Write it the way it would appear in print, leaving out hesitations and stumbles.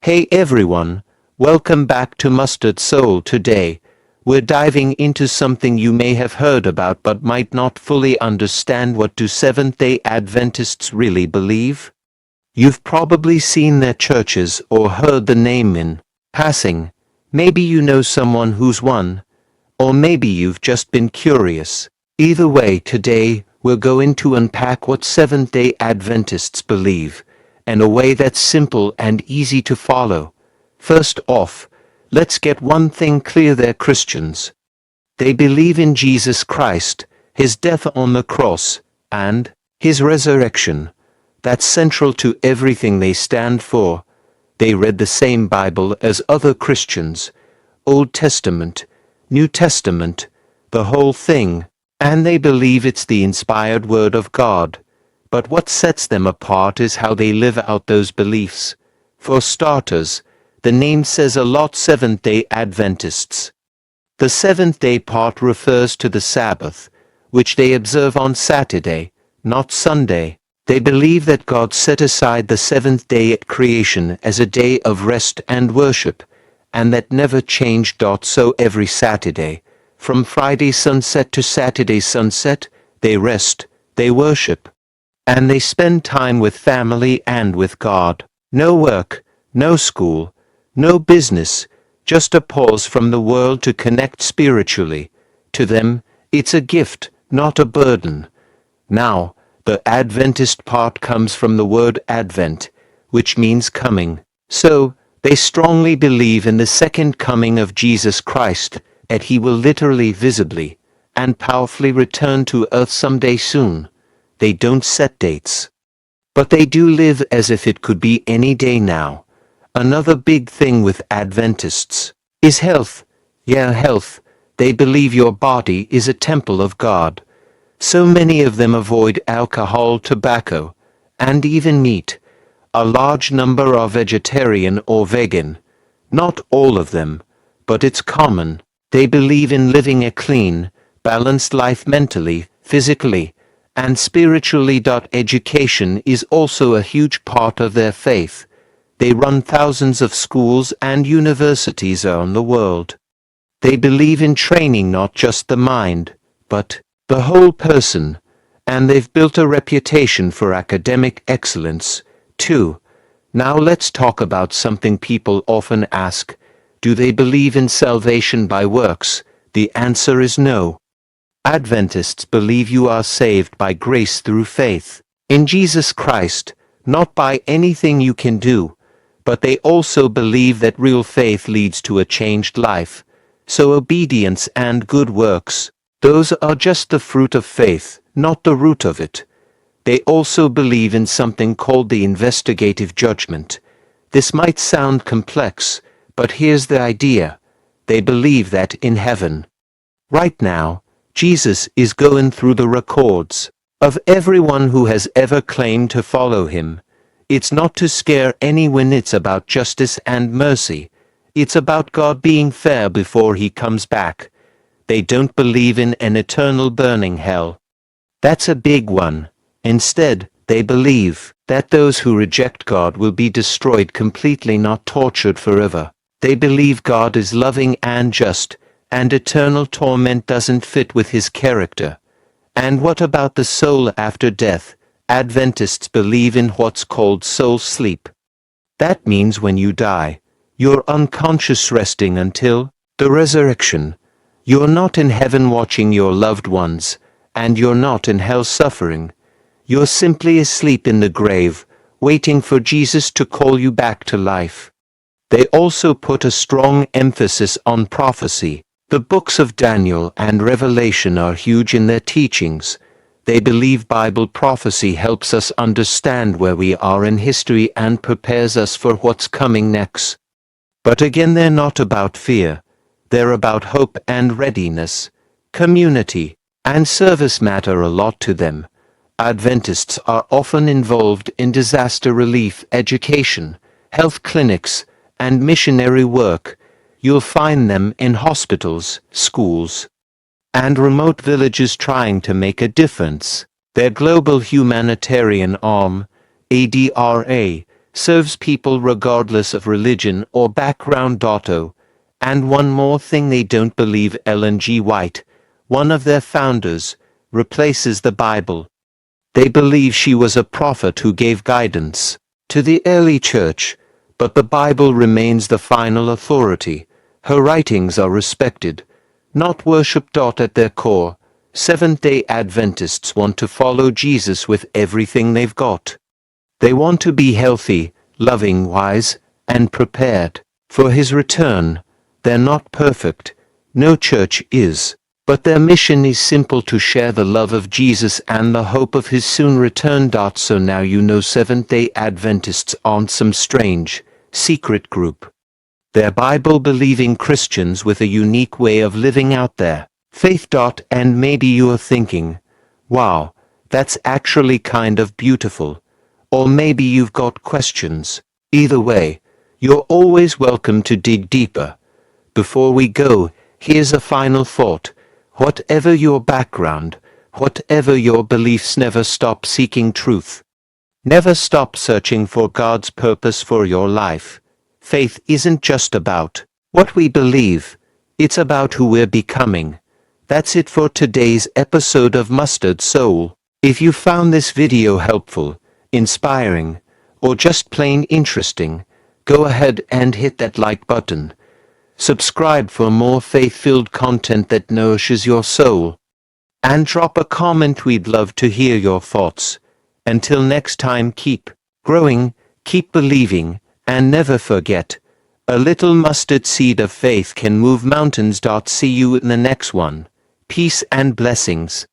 Hey everyone, welcome back to Mustard Soul. Today, we're diving into something you may have heard about but might not fully understand. What do Seventh-Day Adventists really believe? You've probably seen their churches or heard the name in passing. Maybe you know someone who's one, or maybe you've just been curious. Either way, today, we're going to unpack what Seventh-Day Adventists believe, in a way that's simple and easy to follow. First off, let's get one thing clear: they're Christians. They believe in Jesus Christ, His death on the cross, and His resurrection. That's central to everything they stand for. They read the same Bible as other Christians, Old Testament, New Testament, the whole thing, and they believe it's the inspired Word of God. But what sets them apart is how they live out those beliefs. For starters, the name says a lot: Seventh-Day Adventists. The seventh-day part refers to the Sabbath, which they observe on Saturday, not Sunday. They believe that God set aside the seventh day at creation as a day of rest and worship, and that never changed. So every Saturday, from Friday sunset to Saturday sunset, they rest, they worship, and they spend time with family and with God. No work, no school, no business, just a pause from the world to connect spiritually. To them, it's a gift, not a burden. Now, the Adventist part comes from the word Advent, which means coming. So, they strongly believe in the second coming of Jesus Christ, that He will literally, visibly, and powerfully return to earth someday soon. They don't set dates, but they do live as if it could be any day now. Another big thing with Adventists is health. Yeah, health. They believe your body is a temple of God. So many of them avoid alcohol, tobacco, and even meat. A large number are vegetarian or vegan. Not all of them, but it's common. They believe in living a clean, balanced life mentally, physically, and spiritually. Education is also a huge part of their faith. They run thousands of schools and universities around the world. They believe in training not just the mind, but the whole person, and they've built a reputation for academic excellence, too. Now let's talk about something people often ask: do they believe in salvation by works? The answer is no. Adventists believe you are saved by grace through faith in Jesus Christ, not by anything you can do. But they also believe that real faith leads to a changed life. So obedience and good works, those are just the fruit of faith, not the root of it. They also believe in something called the investigative judgment. This might sound complex, but here's the idea. They believe that in heaven, right now, Jesus is going through the records of everyone who has ever claimed to follow Him. It's not to scare anyone. It's about justice and mercy. It's about God being fair before He comes back. They don't believe in an eternal burning hell. That's a big one. Instead, they believe that those who reject God will be destroyed completely, not tortured forever. They believe God is loving and just, and eternal torment doesn't fit with His character. And what about the soul after death? Adventists believe in what's called soul sleep. That means when you die, you're unconscious, resting until the resurrection. You're not in heaven watching your loved ones, and you're not in hell suffering. You're simply asleep in the grave, waiting for Jesus to call you back to life. They also put a strong emphasis on prophecy. The books of Daniel and Revelation are huge in their teachings. They believe Bible prophecy helps us understand where we are in history and prepares us for what's coming next. But again, they're not about fear. They're about hope and readiness. Community and service matter a lot to them. Adventists are often involved in disaster relief, education, health clinics, and missionary work. You'll find them in hospitals, schools, and remote villages trying to make a difference. Their global humanitarian arm, ADRA, serves people regardless of religion or background. And one more thing, they don't believe Ellen G. White, one of their founders, replaces the Bible. They believe she was a prophet who gave guidance to the early church, but the Bible remains the final authority. Her writings are respected, not worshipped. At their core, Seventh-day Adventists want to follow Jesus with everything they've got. They want to be healthy, loving, wise, and prepared for His return. They're not perfect, no church is, but their mission is simple: to share the love of Jesus and the hope of His soon return. So now you know Seventh-day Adventists aren't some strange, secret group. They're Bible-believing Christians with a unique way of living out their faith. And maybe you are thinking, wow, that's actually kind of beautiful. Or maybe you've got questions. Either way, you're always welcome to dig deeper. Before we go, here's a final thought. Whatever your background, whatever your beliefs, never stop seeking truth. Never stop searching for God's purpose for your life. Faith isn't just about what we believe, it's about who we're becoming. That's it for today's episode of Mustard Soul. If you found this video helpful, inspiring, or just plain interesting, go ahead and hit that like button. Subscribe for more faith-filled content that nourishes your soul. And drop a comment, we'd love to hear your thoughts. Until next time, keep growing, keep believing, and never forget, a little mustard seed of faith can move mountains. See you in the next one. Peace and blessings.